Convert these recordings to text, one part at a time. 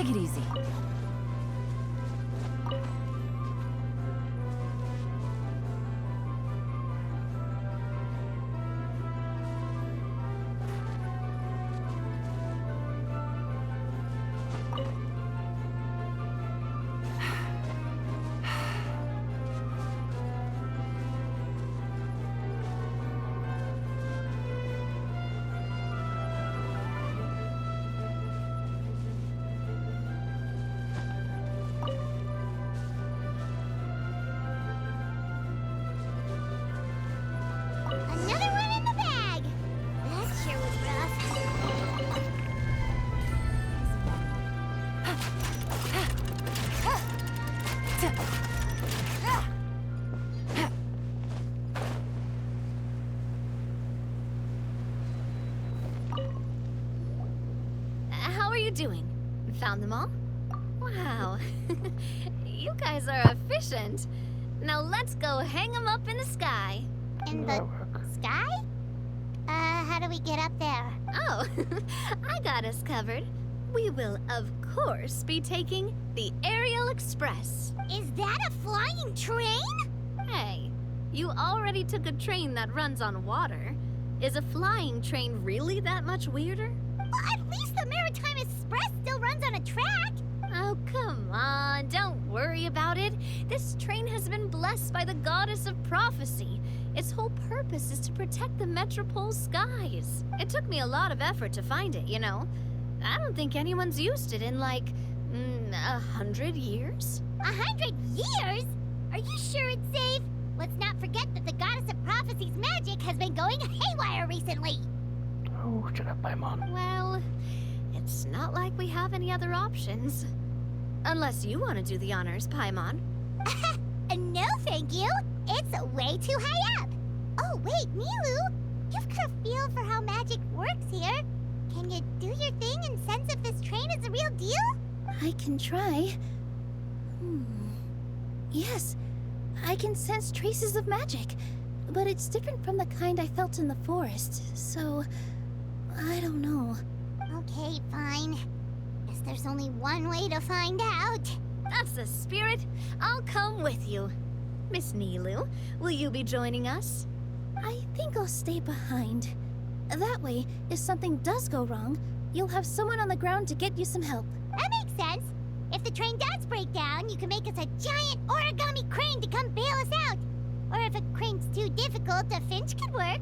Take it easy. Another one in the bag! That sure was rough. How are you doing? Found them all? Wow. You guys are efficient. Now let's go hang them up in the sky. In the sky? How do we get up there? Oh, I got us covered. We will, of course, be taking the Aerial Express. Is that a flying train? Hey, you already took a train that runs on water. Is a flying train really that much weirder? Well, at least the Maritime Express still runs on a track. Oh, come on, don't worry about it. This train has been blessed by the goddess of prophecy. Its whole purpose is to protect the Metropole's skies. It took me a lot of effort to find it, you know. I don't think anyone's used it in, like, 100 years? 100 years? Are you sure it's safe? Let's not forget that the goddess of prophecy's magic has been going haywire recently. Oh, shut up, Paimon. Well, it's not like we have any other options. Unless you want to do the honors, Paimon. No, thank you. It's way too high up. Oh, wait, Nilu. You've got a feel for how magic works here. Can you do your thing and sense if this train is the real deal? I can try. Yes, I can sense traces of magic, but it's different from the kind I felt in the forest, so I don't know. Okay, fine. Guess there's only one way to find out. That's the spirit. I'll come with you. Miss Nilu, will you be joining us? I think I'll stay behind. That way, if something does go wrong, you'll have someone on the ground to get you some help. That makes sense. If the train does break down, you can make us a giant origami crane to come bail us out. Or if a crane's too difficult, a finch could work.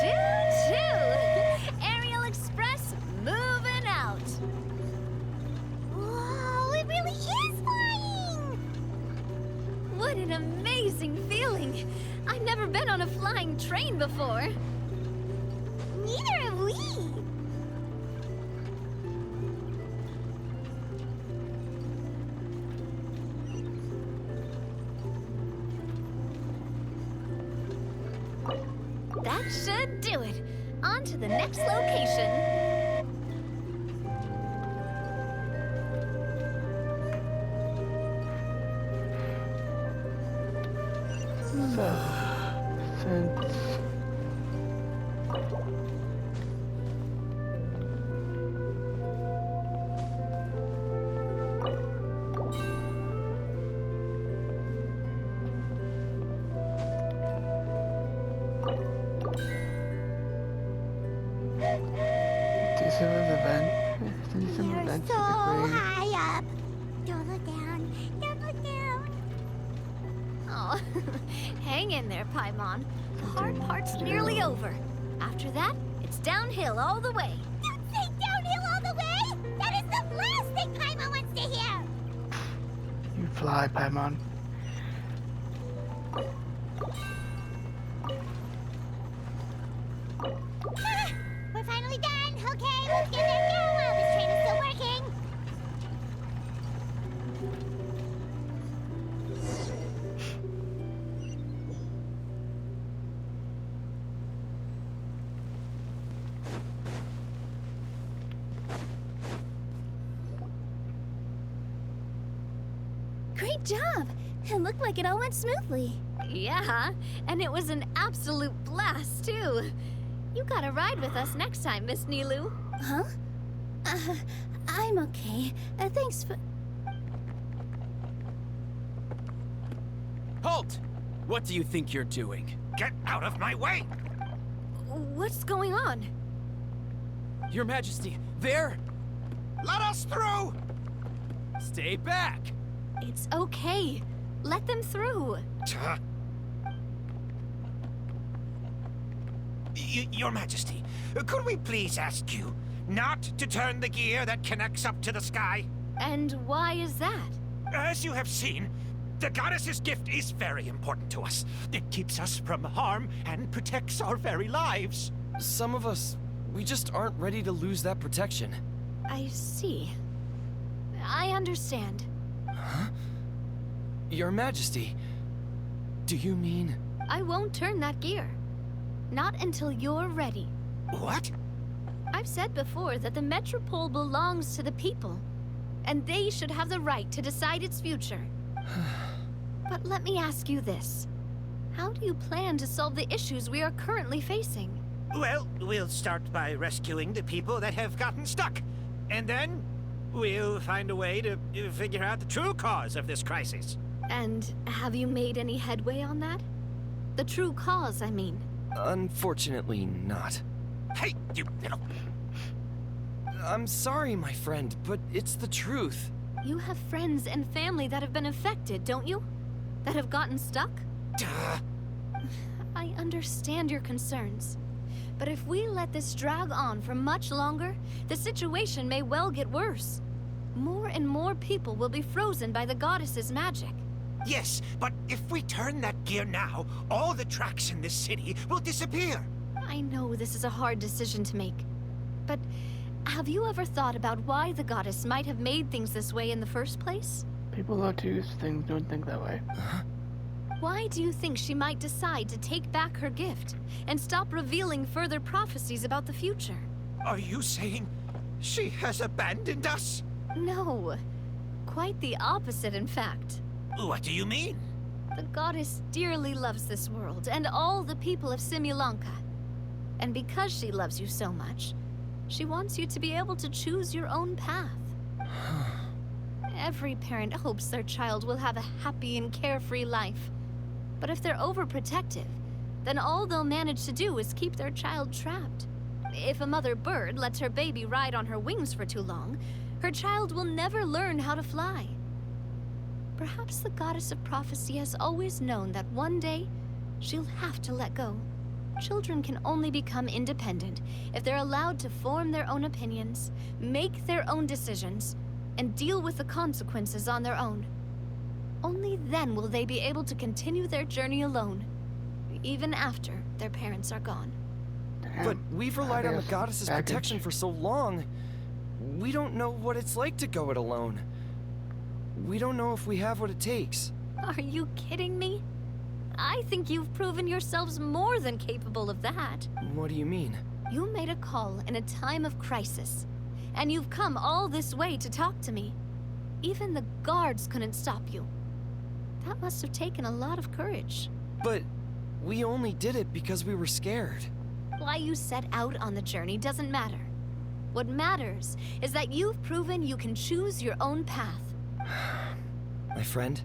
Choo-choo! Aerial Express moving out. Whoa, it really is flying! What an amazing feeling. I've never been on a flying train before. Neither have we. That should do it. On to the next location. Since You're so high up. Don't look down. Don't look down. Oh, hang in there, Paimon. The hard part's nearly over. After that, it's downhill all the way. Don't say downhill all the way. That is the last thing Paimon wants to hear. You fly, Paimon. Good job! It looked like it all went smoothly. Yeah, and it was an absolute blast, too. You gotta ride with us next time, Miss Nilu. Huh? I'm okay. Thanks for... Halt! What do you think you're doing? Get out of my way! What's going on? Your Majesty, there! Let us through! Stay back! It's okay. Let them through. Your Majesty, could we please ask you not to turn the gear that connects up to the sky? And why is that? As you have seen, the goddess's gift is very important to us. It keeps us from harm and protects our very lives. Some of us, we just aren't ready to lose that protection. I see. I understand. Huh? Your Majesty, do you mean... I won't turn that gear. Not until you're ready. What? I've said before that the Metropole belongs to the people, and they should have the right to decide its future. But let me ask you this. How do you plan to solve the issues we are currently facing? Well, we'll start by rescuing the people that have gotten stuck. And then we'll find a way to figure out the true cause of this crisis. And have you made any headway on that? The true cause, I mean. Unfortunately not. Hey, you little... I'm sorry, my friend, but it's the truth. You have friends and family that have been affected, don't you? That have gotten stuck? Duh. I understand your concerns. But if we let this drag on for much longer, the situation may well get worse. More and more people will be frozen by the goddess's magic. Yes, but if we turn that gear now, all the tracks in this city will disappear. I know this is a hard decision to make. But have you ever thought about why the goddess might have made things this way in the first place? People who choose things don't think that way. Why do you think she might decide to take back her gift and stop revealing further prophecies about the future? Are you saying she has abandoned us? No. Quite the opposite, in fact. What do you mean? The goddess dearly loves this world and all the people of Simulanka. And because she loves you so much, she wants you to be able to choose your own path. Every parent hopes their child will have a happy and carefree life. But if they're overprotective, then all they'll manage to do is keep their child trapped. If a mother bird lets her baby ride on her wings for too long, her child will never learn how to fly. Perhaps the goddess of prophecy has always known that one day she'll have to let go. Children can only become independent if they're allowed to form their own opinions, make their own decisions, and deal with the consequences on their own. Only then will they be able to continue their journey alone, even after their parents are gone. But we've relied on the goddess's protection for so long. We don't know what it's like to go it alone. We don't know if we have what it takes. Are you kidding me? I think you've proven yourselves more than capable of that. What do you mean? You made a call in a time of crisis, and you've come all this way to talk to me. Even the guards couldn't stop you. That must have taken a lot of courage. But we only did it because we were scared. Why you set out on the journey doesn't matter. What matters is that you've proven you can choose your own path. My friend,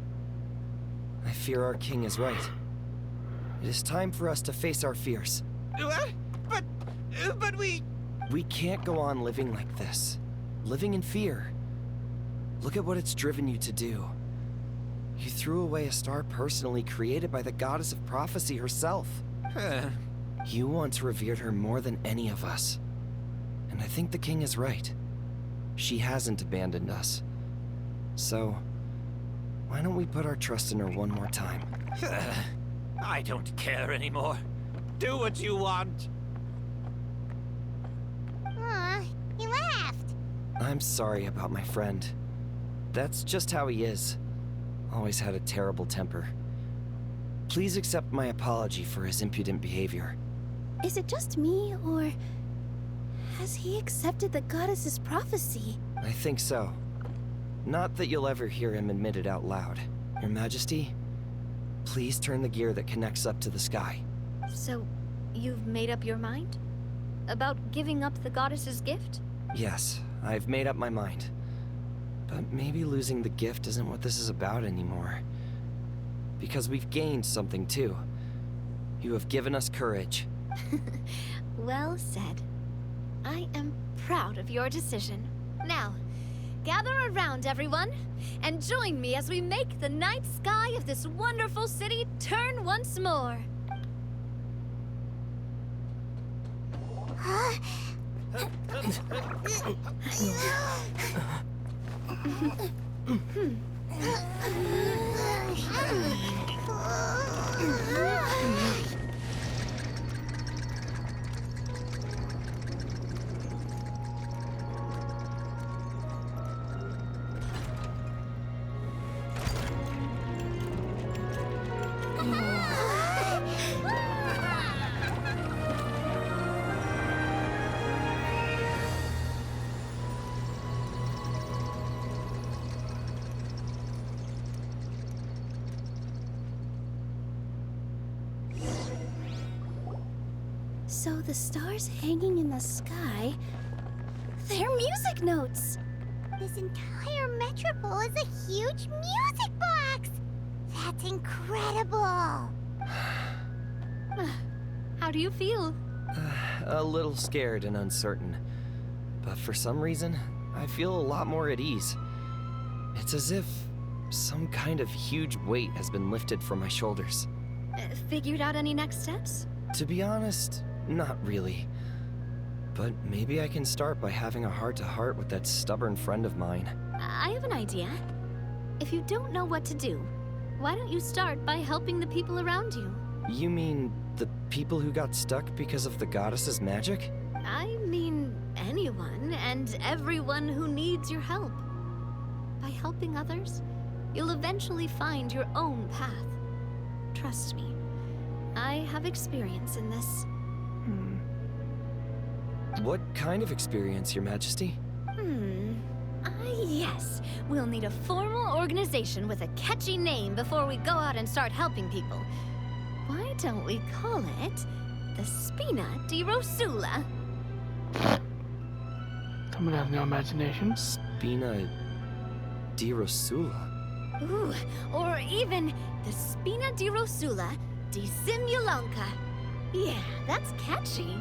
I fear our king is right. It is time for us to face our fears. What? But we... We can't go on living like this. Living in fear. Look at what it's driven you to do. You threw away a star personally created by the goddess of prophecy herself. You once revered her more than any of us. And I think the king is right. She hasn't abandoned us. So, why don't we put our trust in her one more time? I don't care anymore. Do what you want. Aw, he laughed. I'm sorry about my friend. That's just how he is. Always had a terrible temper. Please accept my apology for his impudent behavior. Is it just me, or has he accepted the goddess's prophecy? I think so. Not that you'll ever hear him admit it out loud. Your Majesty, please turn the gear that connects up to the sky. So, you've made up your mind? About giving up the goddess's gift? Yes, I've made up my mind. But maybe losing the gift isn't what this is about anymore. Because we've gained something too. You have given us courage. Well said. I am proud of your decision. Now, gather around, everyone, and join me as we make the night sky of this wonderful city turn once more. So the stars hanging in the sky, they're music notes. This entire metropole is a huge music box! That's incredible! How do you feel? A little scared and uncertain. But for some reason, I feel a lot more at ease. It's as if some kind of huge weight has been lifted from my shoulders. Figured out any next steps? To be honest, not really. But maybe I can start by having a heart-to-heart with that stubborn friend of mine. I have an idea. If you don't know what to do, why don't you start by helping the people around you? You mean the people who got stuck because of the goddess's magic? I mean anyone and everyone who needs your help. By helping others, you'll eventually find your own path. Trust me, I have experience in this. What kind of experience, Your Majesty? Yes. We'll need a formal organization with a catchy name before we go out and start helping people. Why don't we call it the Spina di Rosula? Someone has no imagination. Spina di Rosula? Ooh, or even the Spina di Rosula di Simulanka. Yeah, that's catchy.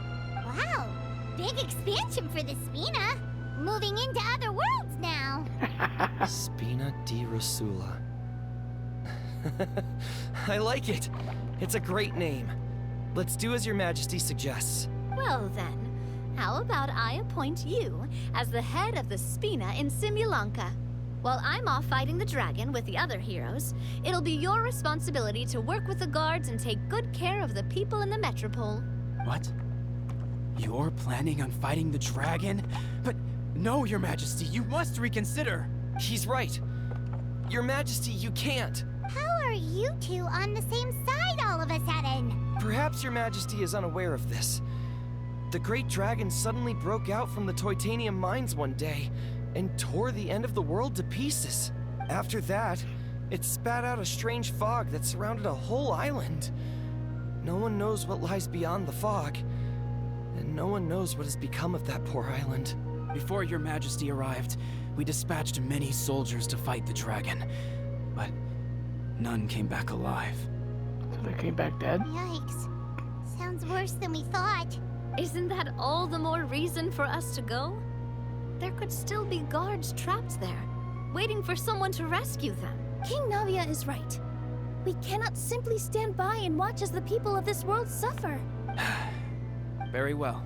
Wow, big expansion for the Spina. Moving into other worlds now. Spina di Rosula. I like it. It's a great name. Let's do as Your Majesty suggests. Well then, how about I appoint you as the head of the Spina in Simulanka? While I'm off fighting the dragon with the other heroes, it'll be your responsibility to work with the guards and take good care of the people in the metropole. What? You're planning on fighting the dragon? But no, Your Majesty, you must reconsider. He's right. Your Majesty, you can't. How are you two on the same side all of a sudden? Perhaps Your Majesty is unaware of this. The great dragon suddenly broke out from the Titanium mines one day and tore the end of the world to pieces. After that, it spat out a strange fog that surrounded a whole island. No one knows what lies beyond the fog, and no one knows what has become of that poor island. Before Your Majesty arrived, we dispatched many soldiers to fight the dragon, but none came back alive. So they came back dead? Yikes. Sounds worse than we thought. Isn't that all the more reason for us to go? There could still be guards trapped there, waiting for someone to rescue them. King Navia is right. We cannot simply stand by and watch as the people of this world suffer. Very well.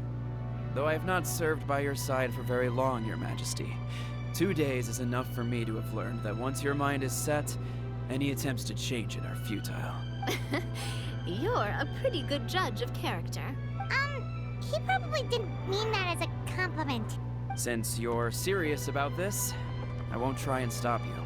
Though I have not served by your side for very long, Your Majesty. 2 days is enough for me to have learned that once your mind is set, any attempts to change it are futile. You're a pretty good judge of character. He probably didn't mean that as a compliment. Since you're serious about this, I won't try and stop you.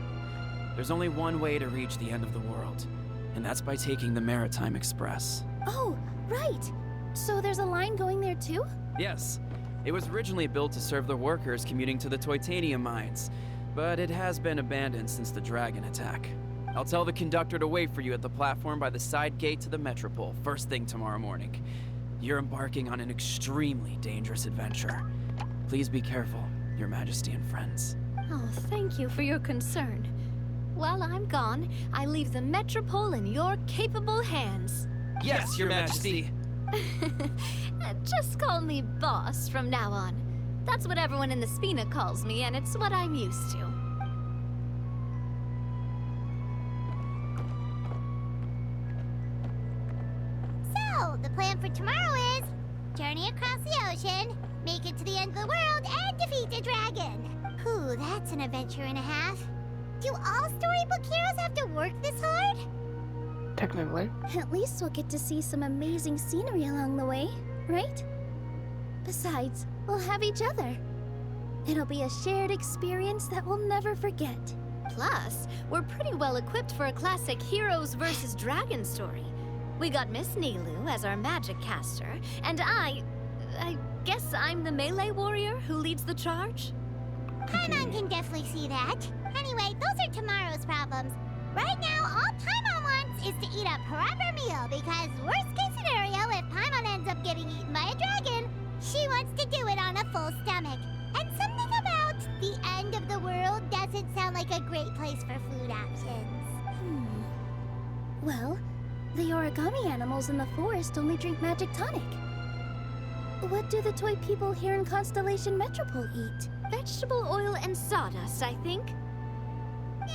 There's only one way to reach the end of the world, and that's by taking the Maritime Express. Oh, right. So there's a line going there too? Yes, it was originally built to serve the workers commuting to the Titanium mines, but it has been abandoned since the dragon attack. I'll tell the conductor to wait for you at the platform by the side gate to the Metropole, first thing tomorrow morning. You're embarking on an extremely dangerous adventure. Please be careful, Your Majesty and friends. Oh, thank you for your concern. While I'm gone, I leave the Metropole in your capable hands. Yes, Your Majesty. Just call me boss from now on. That's what everyone in the Spina calls me, and it's what I'm used to. So, the plan for tomorrow is journey across the ocean, make it to the end of the world, and defeat a dragon. Whew, that's an adventure and a half. Do all storybook heroes have to work this hard? Technically. At least we'll get to see some amazing scenery along the way, right? Besides, we'll have each other. It'll be a shared experience that we'll never forget. Plus, we're pretty well equipped for a classic heroes versus dragon story. We got Miss Nilu as our magic caster, and I guess I'm the melee warrior who leads the charge? Paimon can definitely see that. Anyway, those are tomorrow's problems. Right now, all Paimon wants is to eat a proper meal, because worst case scenario, if Paimon ends up getting eaten by a dragon, she wants to do it on a full stomach. And something about the end of the world doesn't sound like a great place for food options. Well, the origami animals in the forest only drink magic tonic. What do the toy people here in Constellation Metropole eat? Vegetable oil and sawdust, I think. No!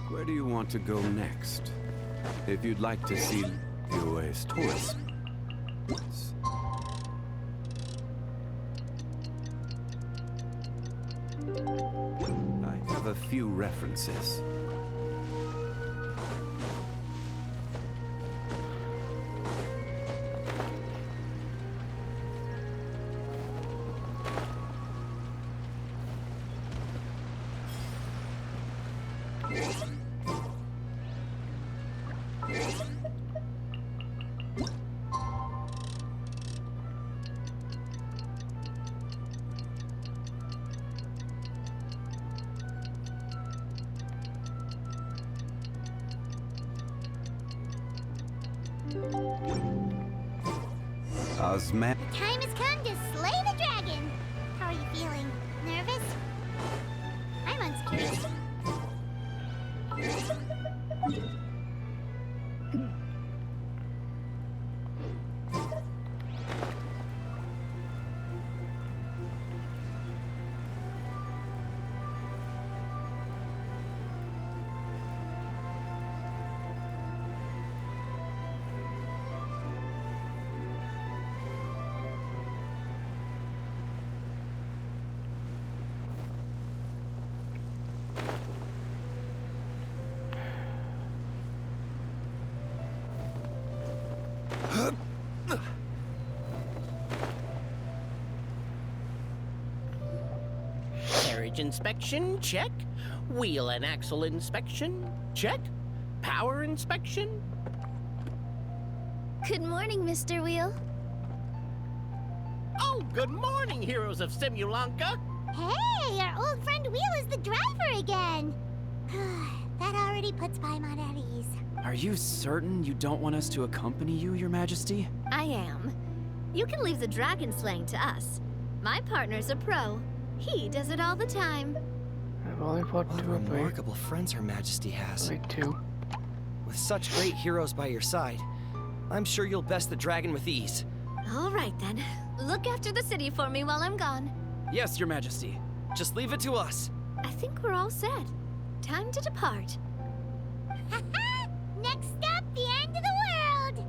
Where do you want to go next? If you'd like to see UA's toys. I have a few references. Osman. The time has come to slay the dragon. How are you feeling? Nervous? I'm unscared. Carriage inspection, check. Wheel and axle inspection, check. Power inspection. Good morning, Mr. Wheel. Oh, good morning, heroes of Simulanka. Hey, our old friend Wheel is the driver again. That already puts Paimon at ease. Are you certain you don't want us to accompany you, Your Majesty? I am. You can leave the dragon slaying to us. My partner's a pro. He does it all the time. I've only fought What two or three. remarkable friends Her Majesty has. Only two. With such great heroes by your side, I'm sure you'll best the dragon with ease. All right, then. Look after the city for me while I'm gone. Yes, Your Majesty. Just leave it to us. I think we're all set. Time to depart. Next stop, the end of the world.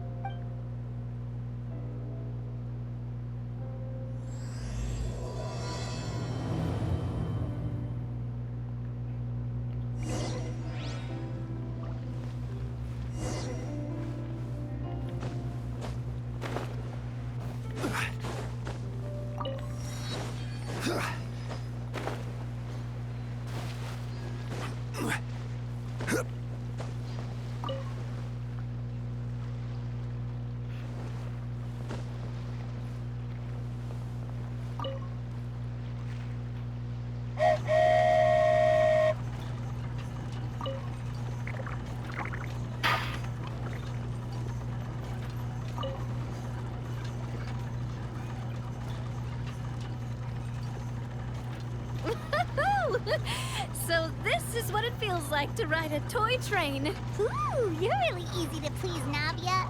So this is what it feels like to ride a toy train. Ooh, you're really easy to please, Navia.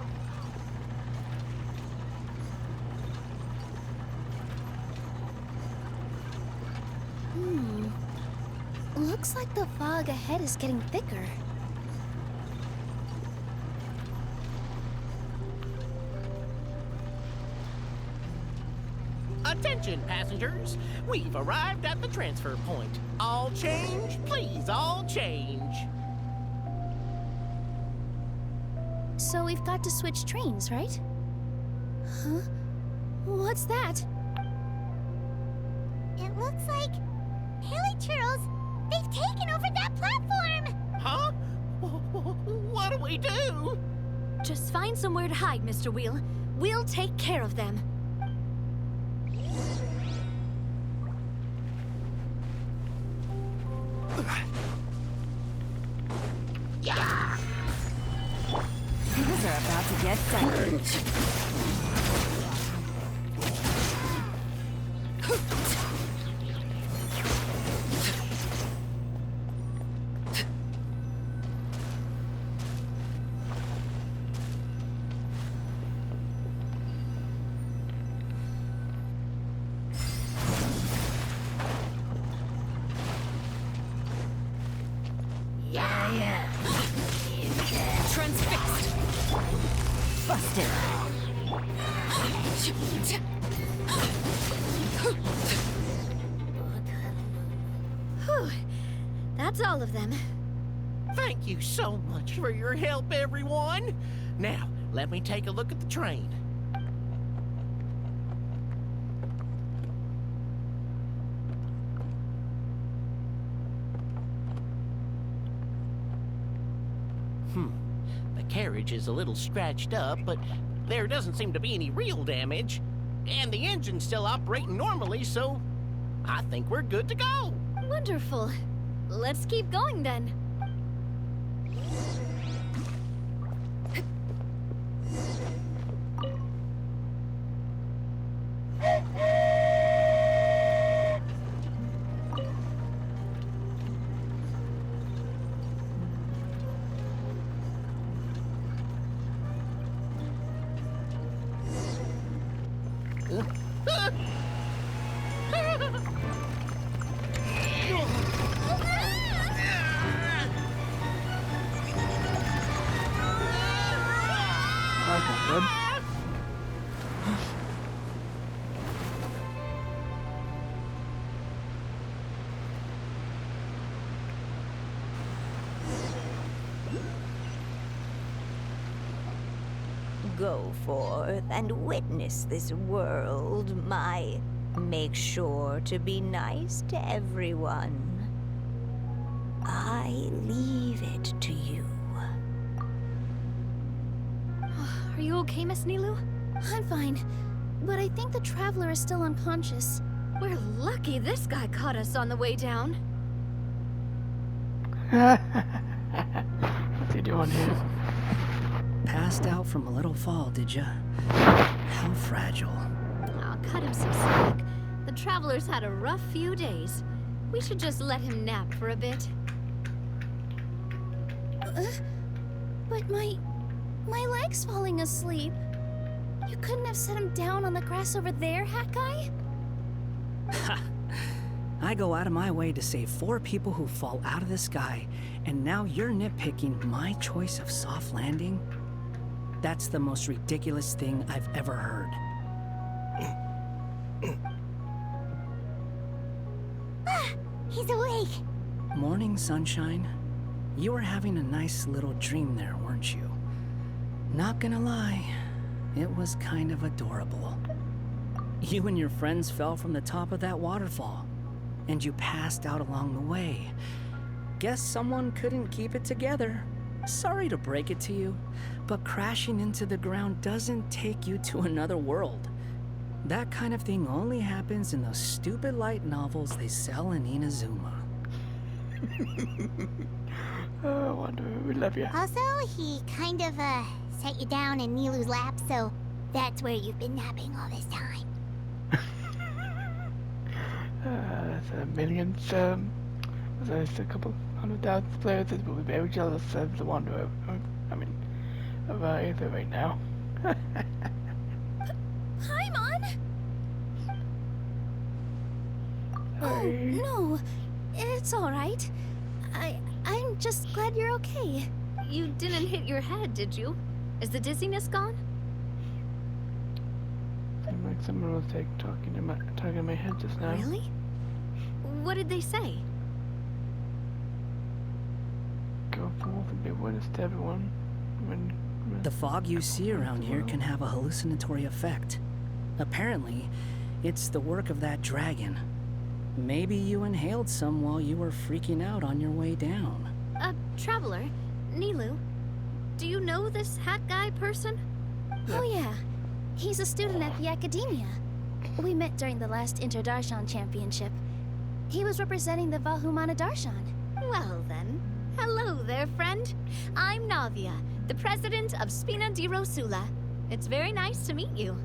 Looks like the fog ahead is getting thicker. Attention, passengers. We've arrived at the transfer point. All change, please, all change. So we've got to switch trains, right? Huh? What's that? It looks like Churros, they've taken over that platform. Huh? What do we do? Just find somewhere to hide, Mr. Wheel. We'll take care of them. Things are about to get dicey. Transfixed. Busted. Whew. That's all of them. Thank you so much for your help, everyone. Now, let me take a look at the train. The carriage is a little scratched up, but there doesn't seem to be any real damage. And the engine's still operating normally, so I think we're good to go. Wonderful. Let's keep going then. That's not good. Go forth and witness this world, my. Make sure to be nice to everyone. I leave it to you. Are you okay, Miss Nilu? I'm fine, but I think the traveler is still unconscious. We're lucky this guy caught us on the way down. What's he doing here? Passed out from a little fall, did ya? How fragile. Aw, cut him some slack. The traveler's had a rough few days. We should just let him nap for a bit. But my leg's falling asleep. You couldn't have set him down on the grass over there, Hat Guy? I go out of my way to save 4 people who fall out of the sky, and now you're nitpicking my choice of soft landing? That's the most ridiculous thing I've ever heard. He's awake. Morning, sunshine. You were having a nice little dream there, weren't you? Not gonna lie, it was kind of adorable. You and your friends fell from the top of that waterfall, and you passed out along the way. Guess someone couldn't keep it together. Sorry to break it to you, but crashing into the ground doesn't take you to another world. That kind of thing only happens in those stupid light novels they sell in Inazuma. Oh, Wonder, we love you. Also, he kind of, set you down in Nilu's lap, so that's where you've been napping all this time. That's a millions, there's a couple 100,000 players that will be very jealous of the Wanderer. Of Aether right now. Paimon! Oh, Hey. no. It's alright. I'm just glad you're okay. You didn't hit your head, did you? Is the dizziness gone? Seemed like someone was talking in my head just now. Really? What did they say? Go forth and be witness to everyone. The fog you see around here can have a hallucinatory effect. Apparently, it's the work of that dragon. Maybe you inhaled some while you were freaking out on your way down. Traveler, Nilu, do you know this hat guy person? Oh yeah. He's a student at the academia. We met during the last Inter-Darshan Championship. He was representing the Vahumana Darshan. Well then, hello there, friend. I'm Navia, the president of Spina di Rosula. It's very nice to meet you.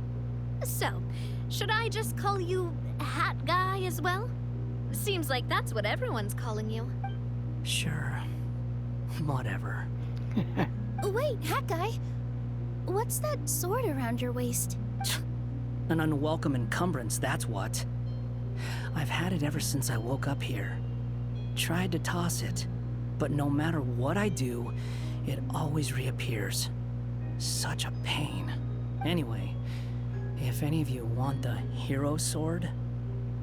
So, should I just call you Hat Guy as well? Seems like that's what everyone's calling you. Sure. Whatever. Oh, wait, Hat Guy. What's that sword around your waist? An unwelcome encumbrance, that's what. I've had it ever since I woke up here. Tried to toss it, but no matter what I do, it always reappears. Such a pain. Anyway, if any of you want the hero sword,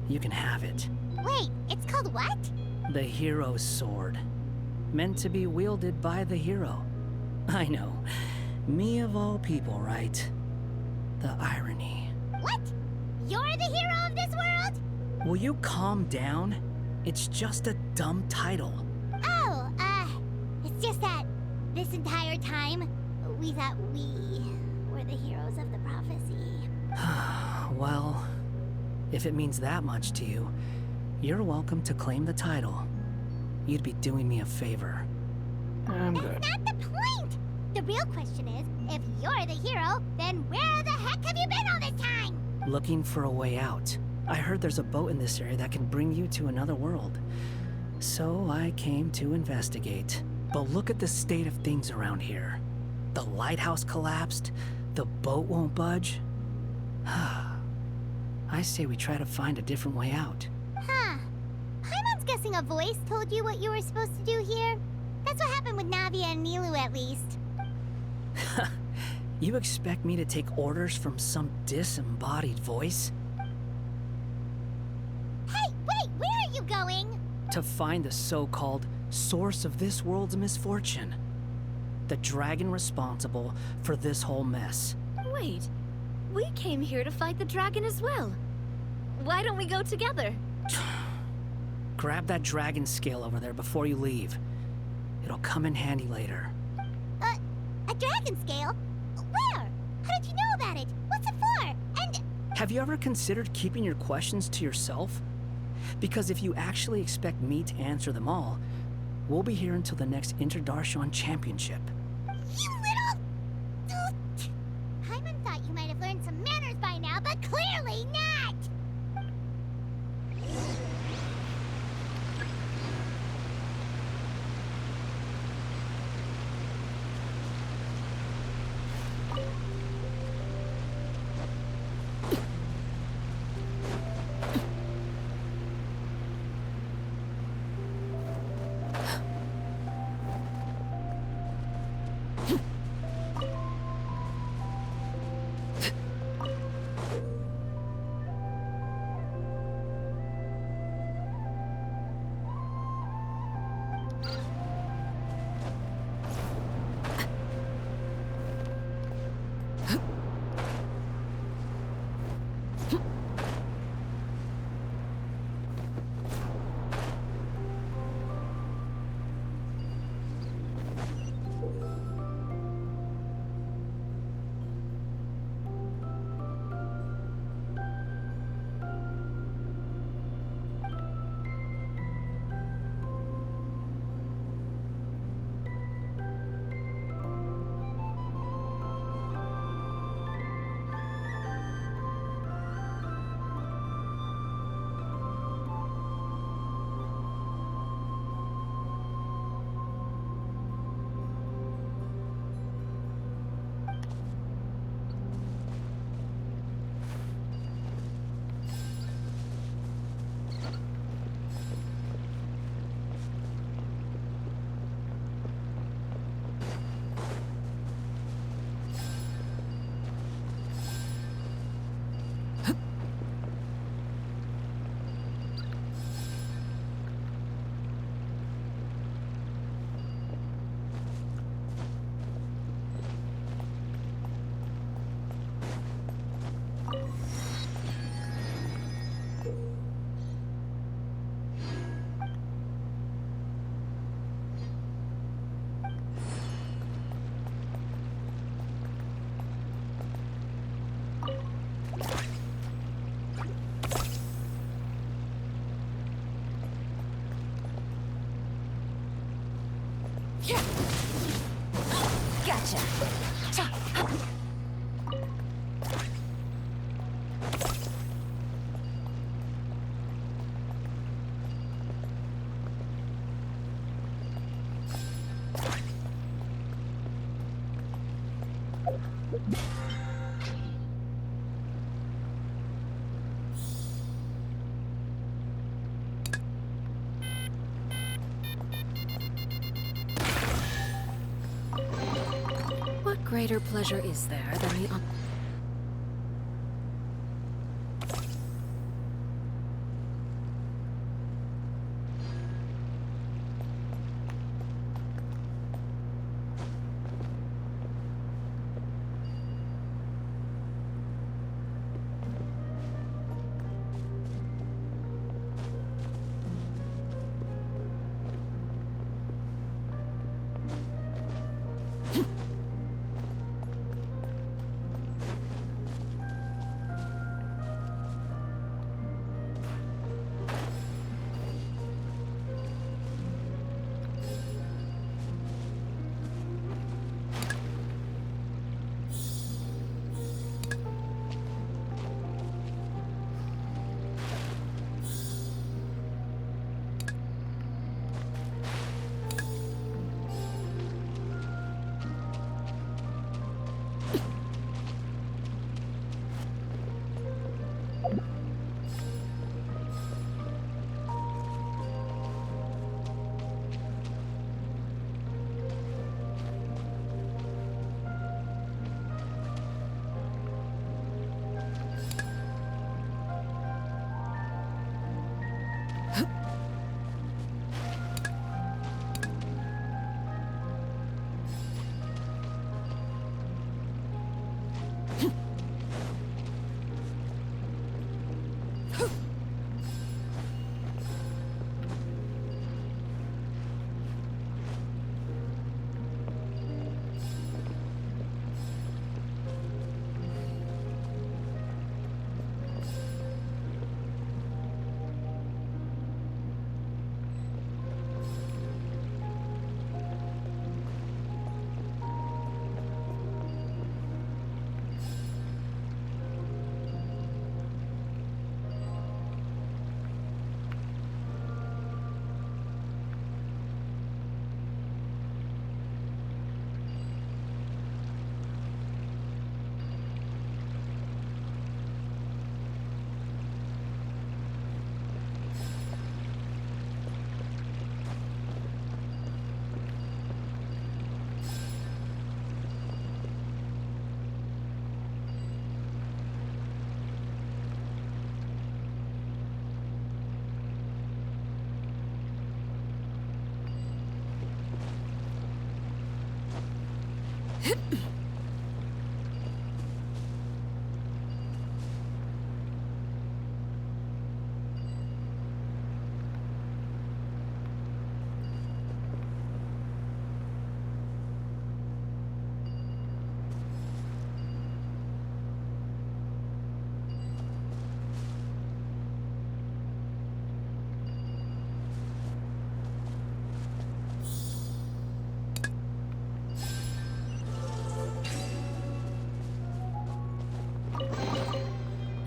you can have it. Wait, it's called what? The hero's sword. Meant to be wielded by the hero. I know. Me of all people, right? The irony. What? You're the hero of this world? Will you calm down? It's just a dumb title. Oh, it's just that this entire time, we thought we were the heroes of the prophecy. Well, if it means that much to you, you're welcome to claim the title. You'd be doing me a favor. I'm That's good. not the point! The real question is, if you're the hero, then where the heck have you been all this time? Looking for a way out. I heard there's a boat in this area that can bring you to another world. So I came to investigate. But look at the state of things around here. The lighthouse collapsed. The boat won't budge. I say we try to find a different way out. Huh. Paimon's guessing a voice told you what you were supposed to do here. That's what happened with Navia and Nilu, at least. You expect me to take orders from some disembodied voice? Hey, wait, where are you going? To find the so-called source of this world's misfortune. The dragon responsible for this whole mess. Wait, we came here to fight the dragon as well. Why don't we go together? Grab that dragon scale over there before you leave. It'll come in handy later. A dragon scale? Where? How did you know about it? What's it for? And... Have you ever considered keeping your questions to yourself? Because if you actually expect me to answer them all, we'll be here until the next Inter-Darshan Championship. You little... Paimon thought you might have learned some manners by now, but clearly not! What greater pleasure is there than the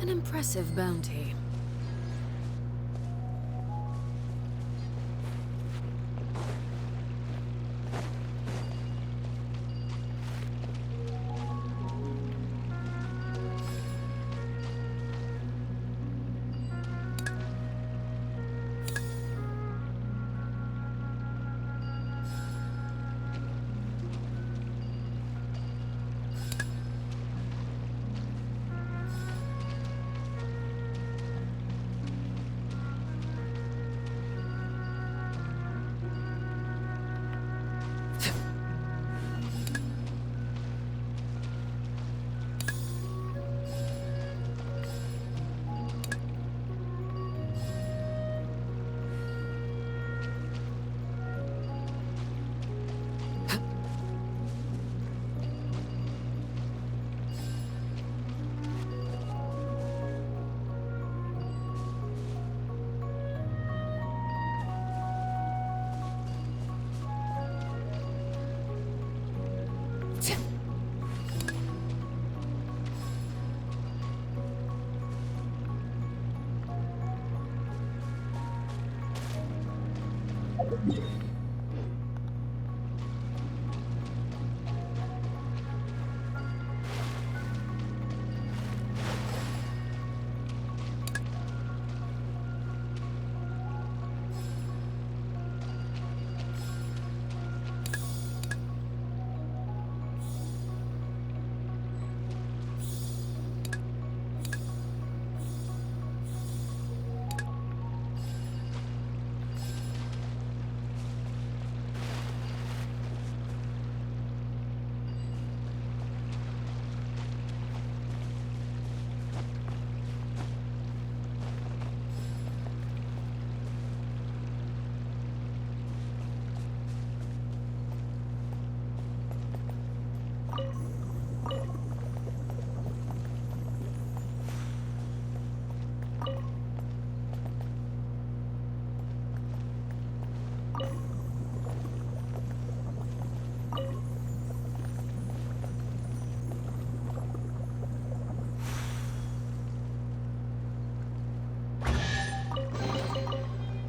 an impressive bounty.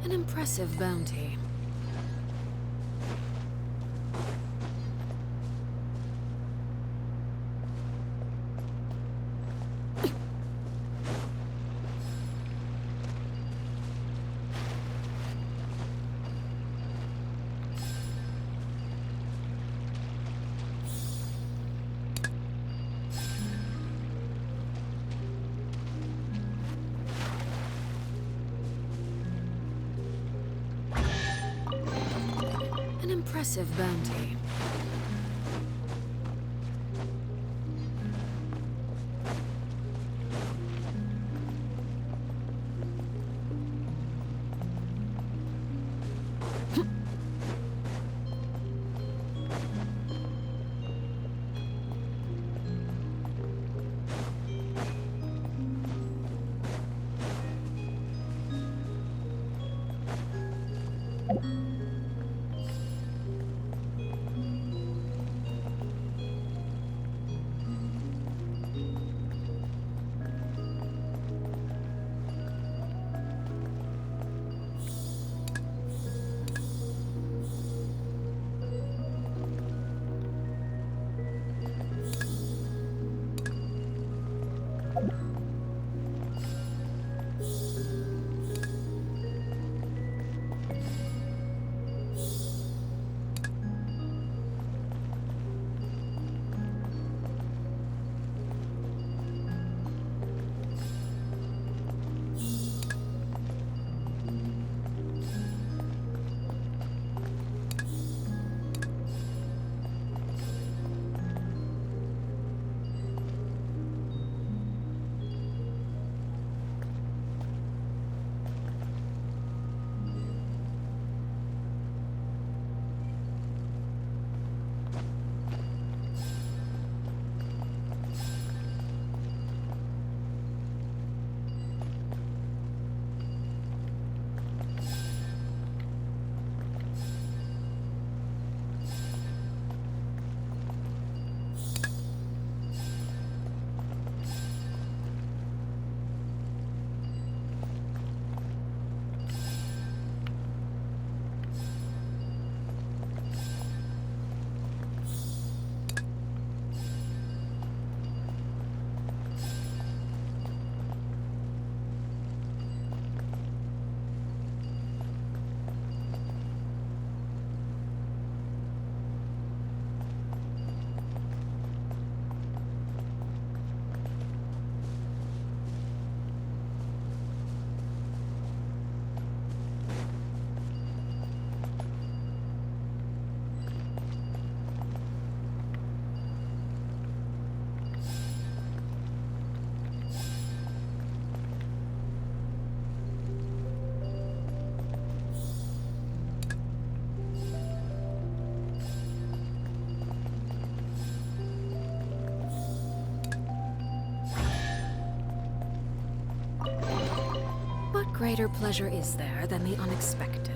An impressive bounty. An impressive bounty. What greater pleasure is there than the unexpected?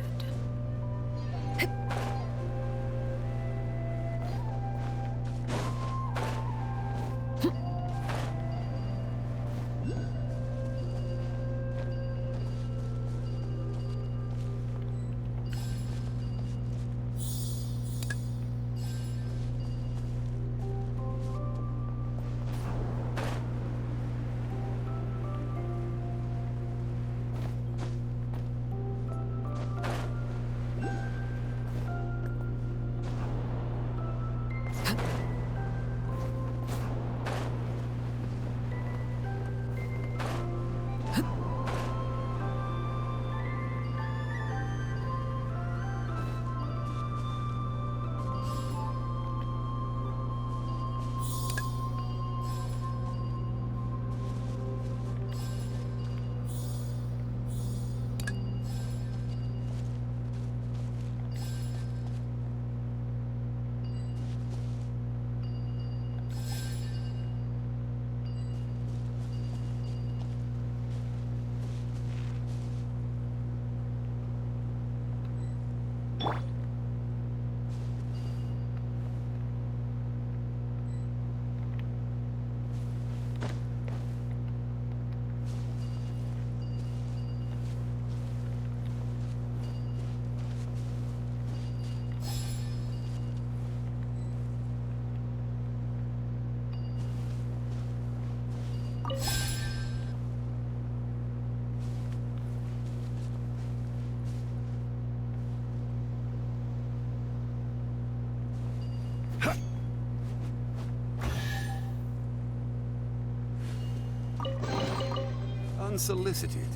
Unsolicited,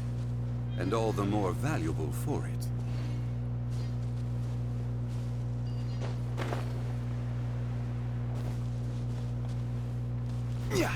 and all the more valuable for it. Yeah.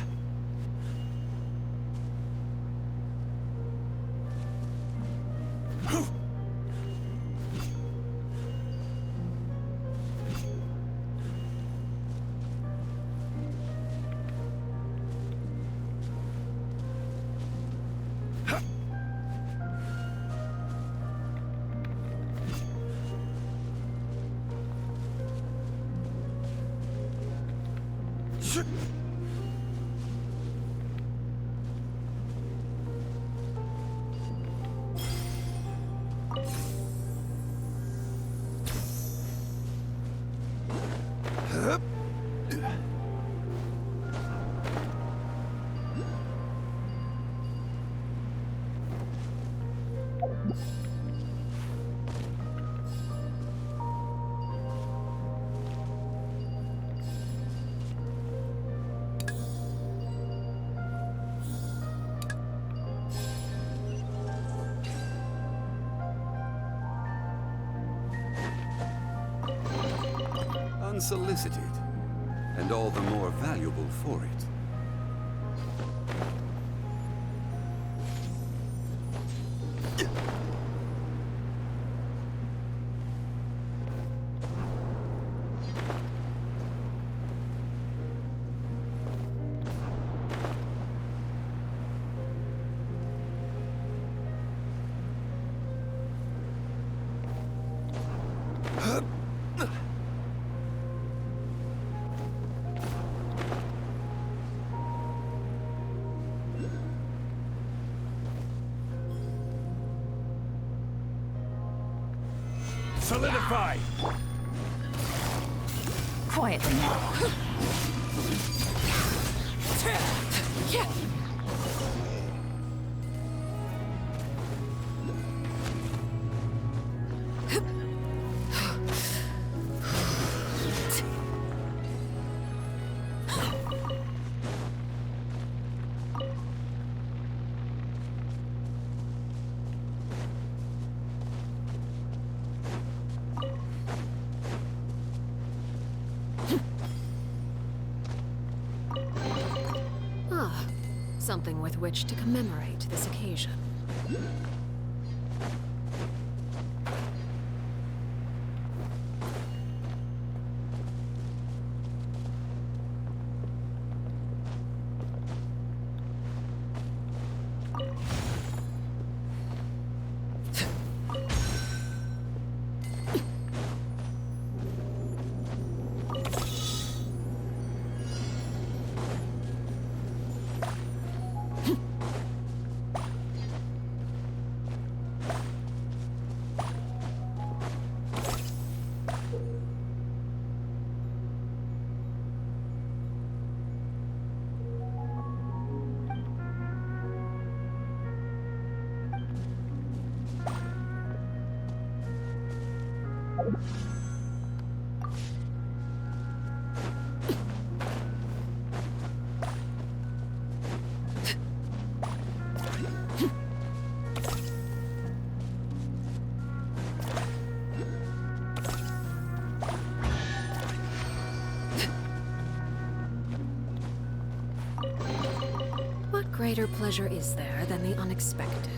Unsolicited, and all the more valuable for it. Solidify! Quietly now. Something with which to commemorate this occasion. What greater pleasure is there than the unexpected?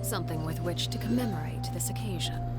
Something with which to commemorate this occasion.